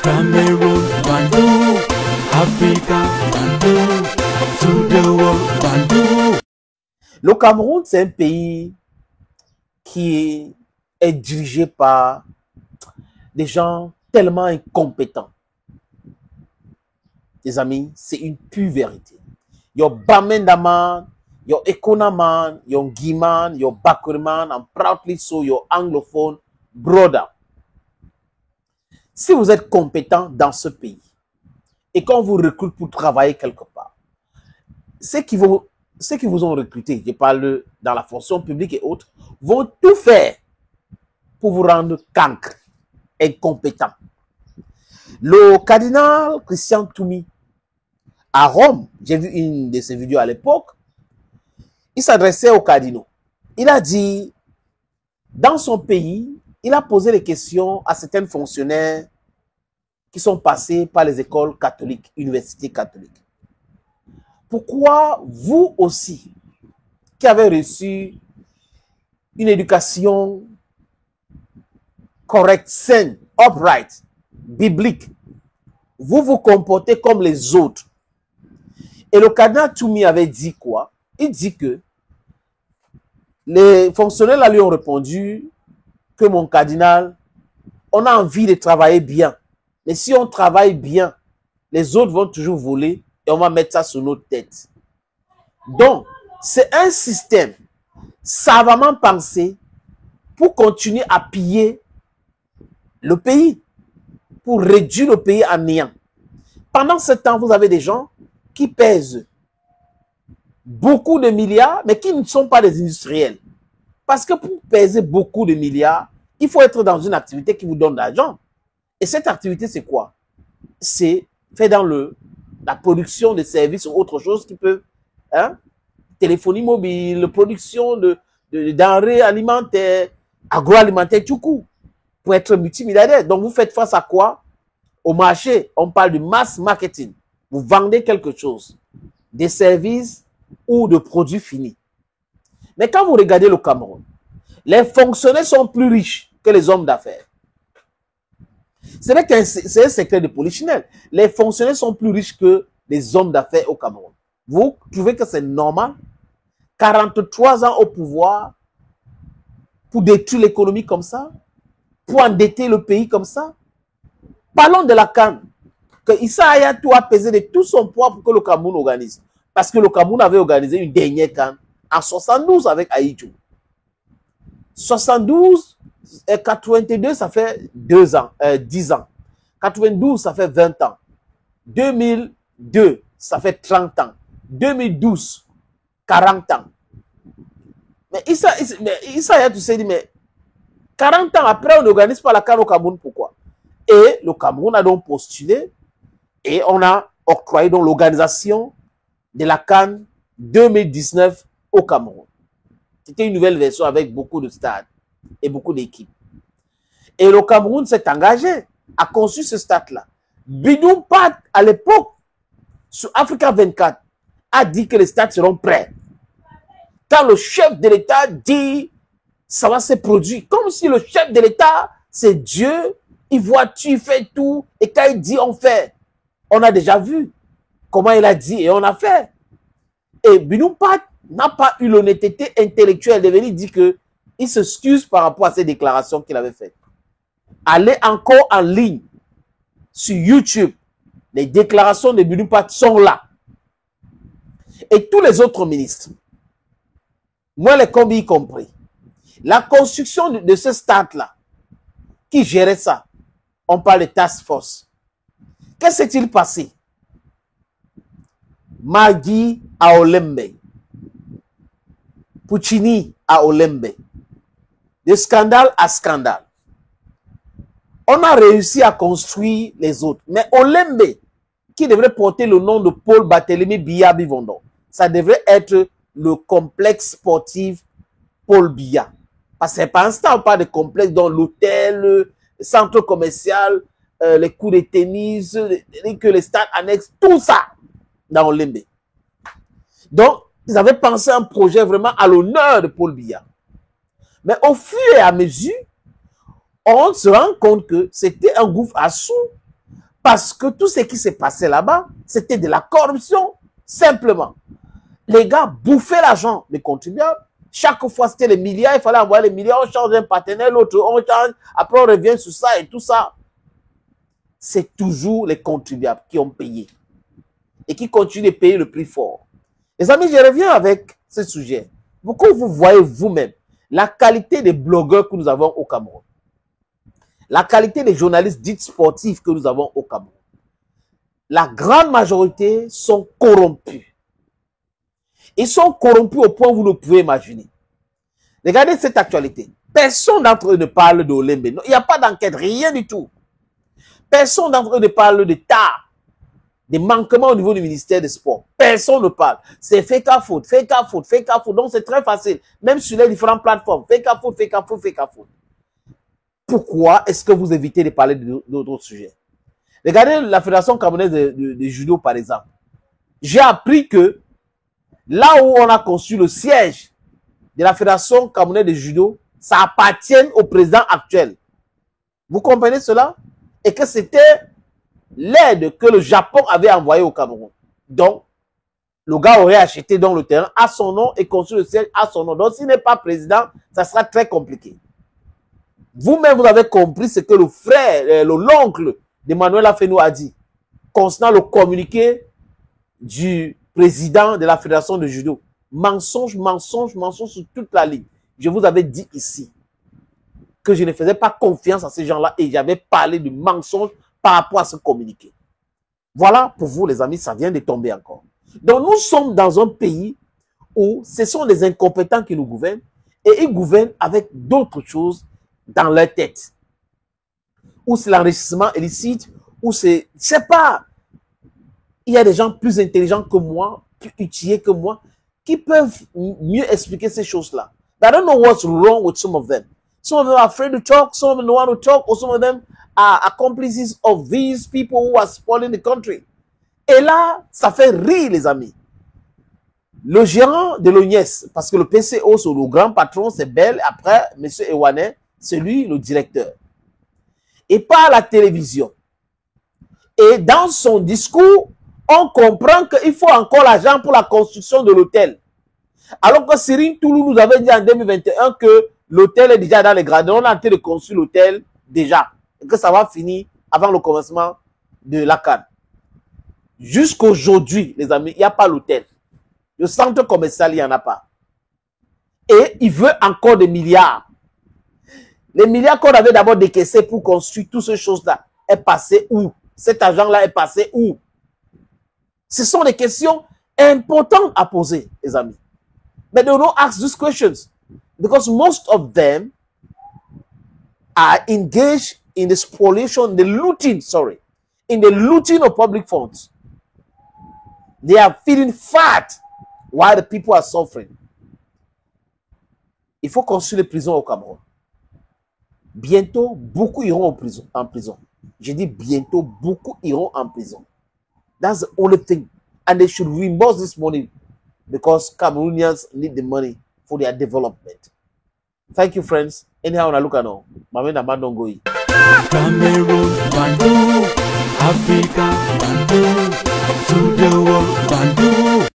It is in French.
Cameroon, Bandung, Africa, Bandung, to the world, Bandung. Le Cameroun, c'est un pays qui est dirigé par des gens tellement incompétents. Les amis, c'est une pure vérité. Yo Bamendaman, yo Ekonaman, yo Giman, yo Bakurman, and proudly so yo anglophone brother. Si vous êtes compétent dans ce pays et qu'on vous recrute pour travailler quelque part, ceux qui vous ont recruté, je parle dans la fonction publique et autres, vont tout faire pour vous rendre cancre, incompétent. Le cardinal Christian Toumi, à Rome, j'ai vu une de ses vidéos à l'époque, il s'adressait aux cardinaux. Il a dit, dans son pays, il a posé des questions à certains fonctionnaires qui sont passés par les écoles catholiques, universités catholiques. Pourquoi vous aussi, qui avez reçu une éducation correcte, saine, upright, biblique, vous vous comportez comme les autres? Et le cardinal Toumi avait dit quoi? Il dit que les fonctionnaires là lui ont répondu que mon cardinal, on a envie de travailler bien. Mais si on travaille bien, les autres vont toujours voler et on va mettre ça sur notre tête. Donc, c'est un système savamment pensé pour continuer à piller le pays, pour réduire le pays à néant. Pendant ce temps, vous avez des gens qui pèsent beaucoup de milliards, mais qui ne sont pas des industriels. Parce que pour peser beaucoup de milliards, il faut être dans une activité qui vous donne de l'argent. Et cette activité, c'est quoi? C'est fait dans la production de services ou autre chose qui peut, téléphonie mobile, production de denrées alimentaires, agroalimentaires, tout court, pour être multimilliardaire. Donc, vous faites face à quoi? Au marché, on parle de mass marketing. Vous vendez quelque chose, des services ou de produits finis. Mais quand vous regardez le Cameroun, les fonctionnaires sont plus riches que les hommes d'affaires. C'est vrai que c'est un secret de polichinelle. Les fonctionnaires sont plus riches que les hommes d'affaires au Cameroun. Vous trouvez que c'est normal? 43 ans au pouvoir pour détruire l'économie comme ça? Pour endetter le pays comme ça? Parlons de la CAN. Que Issa Hayatou a pesé de tout son poids pour que le Cameroun organise. Parce que le Cameroun avait organisé une dernière CAN en 72 avec Ahidjo. 72 et 82, ça fait 10 ans. 92, ça fait 20 ans. 2002, ça fait 30 ans. 2012, 40 ans. Mais Issa Hayatou s'est dit, mais 40 ans après, on n'organise pas la CAN au Cameroun, pourquoi? Et le Cameroun a donc postulé et on a octroyé donc l'organisation de la CAN 2019 au Cameroun. C'était une nouvelle version avec beaucoup de stades et beaucoup d'équipes. Et le Cameroun s'est engagé à construire ce stade-là. Bidou Pat, à l'époque, sur Africa 24, a dit que les stades seront prêts. Quand le chef de l'État dit ça va se produire, comme si le chef de l'État, c'est Dieu, il voit tout, il fait tout, et quand il dit on fait, on a déjà vu comment il a dit et on a fait. Et Bidou Pat n'a pas eu l'honnêteté intellectuelle de venir dire qu'il s'excuse par rapport à ces déclarations qu'il avait faites. Allez encore en ligne sur YouTube. Les déclarations de Bidou Pat sont là. Et tous les autres ministres, moi les combis y compris, la construction de ce stade-là, qui gérait ça, on parle de task force. Qu'est-ce qui s'est-il passé? Magui à Olembe, Puccini à Olembe, de scandale à scandale. On a réussi à construire les autres. Mais Olembe, qui devrait porter le nom de Paul Barthélémy Biya Bivondo, ça devrait être le complexe sportif Paul Biya. Parce que c'est pas un stade, pas de complexe dans l'hôtel, le centre commercial, les cours de tennis, que les stades annexes, tout ça dans Olembe. Donc, ils avaient pensé un projet vraiment à l'honneur de Paul Biya. Mais au fur et à mesure, on se rend compte que c'était un gouffre à sous. Parce que tout ce qui s'est passé là-bas, c'était de la corruption, simplement. Les gars bouffaient l'argent des contribuables. Chaque fois, c'était les milliards, il fallait envoyer les milliards, on change un partenaire, l'autre, on change, après on revient sur ça et tout ça. C'est toujours les contribuables qui ont payé et qui continuent de payer le prix fort. Les amis, je reviens avec ce sujet. Beaucoup vous voyez vous-même la qualité des blogueurs que nous avons au Cameroun. La qualité des journalistes dits sportifs que nous avons au Cameroun. La grande majorité sont corrompus. Ils sont corrompus au point où vous ne pouvez imaginer. Regardez cette actualité. Personne d'entre eux ne parle de Olembe. Il n'y a pas d'enquête, rien du tout. Personne d'entre eux ne parle de tard, des manquements au niveau du ministère des Sports. Personne ne parle. C'est fake foot, fake foot, fake foot. Donc c'est très facile. Même sur les différentes plateformes. Fake foot, fake foot, fake foot. Pourquoi est-ce que vous évitez de parler d'autres sujets? Regardez la Fédération camerounaise de judo, par exemple. J'ai appris que là où on a conçu le siège de la Fédération camerounaise de judo, ça appartient au président actuel. Vous comprenez cela? Et que c'était l'aide que le Japon avait envoyée au Cameroun. Donc, le gars aurait acheté dans le terrain à son nom et construit le siège à son nom. Donc, s'il n'est pas président, ça sera très compliqué. Vous-même, vous avez compris ce que le frère, l'oncle d'Emmanuel Afenou a dit concernant le communiqué du président de la Fédération de judo. Mensonge, mensonge, mensonge sur toute la ligne. Je vous avais dit ici que je ne faisais pas confiance à ces gens-là et j'avais parlé de mensonge par rapport à ce communiqué. Voilà, pour vous les amis, ça vient de tomber encore. Donc nous sommes dans un pays où ce sont les incompétents qui nous gouvernent et ils gouvernent avec d'autres choses dans leur tête. Ou c'est l'enrichissement illicite, ou c'est, je sais pas, il y a des gens plus intelligents que moi, plus outillés que moi, qui peuvent mieux expliquer ces choses-là. But I don't know what's wrong with some of them. Some of them are afraid to talk, some of them don't want to talk, or some of them are accomplices of these people who are spoiling the country. Et là, ça fait rire, les amis. Le gérant de l'ONIES, parce que le PCO, c'est le grand patron, c'est Bell, après, M. Ewanet, c'est lui le directeur. Et par la télévision. Et dans son discours, on comprend qu'il faut encore l'argent pour la construction de l'hôtel. Alors que Cyril Toulou nous avait dit en 2021 que l'hôtel est déjà dans les gradins. On a en train de construire l'hôtel déjà. Et que ça va finir avant le commencement de la CAN. Jusqu'aujourd'hui, les amis, il n'y a pas l'hôtel. Le centre commercial, il n'y en a pas. Et il veut encore des milliards. Les milliards qu'on avait d'abord décaissés pour construire toutes ces choses-là est passé où? Cet argent-là est passé où? Ce sont des questions importantes à poser, les amis. But they don't ask these questions because most of them are engaged in the spoliation, the looting, in the looting of public funds. They are feeling fat while the people are suffering. Il faut construire les prisons au Cameroun. Bientôt, beaucoup iront en prison. Je dis bientôt, beaucoup iront en prison. That's the only thing. And they should reimburse this money because Cameroonians need the money for their development. Thank you, friends. Anyhow, I look at now. Mamena Mandongoi. Cameroon, Bandu, Africa, Bandu, to the world, Bandu.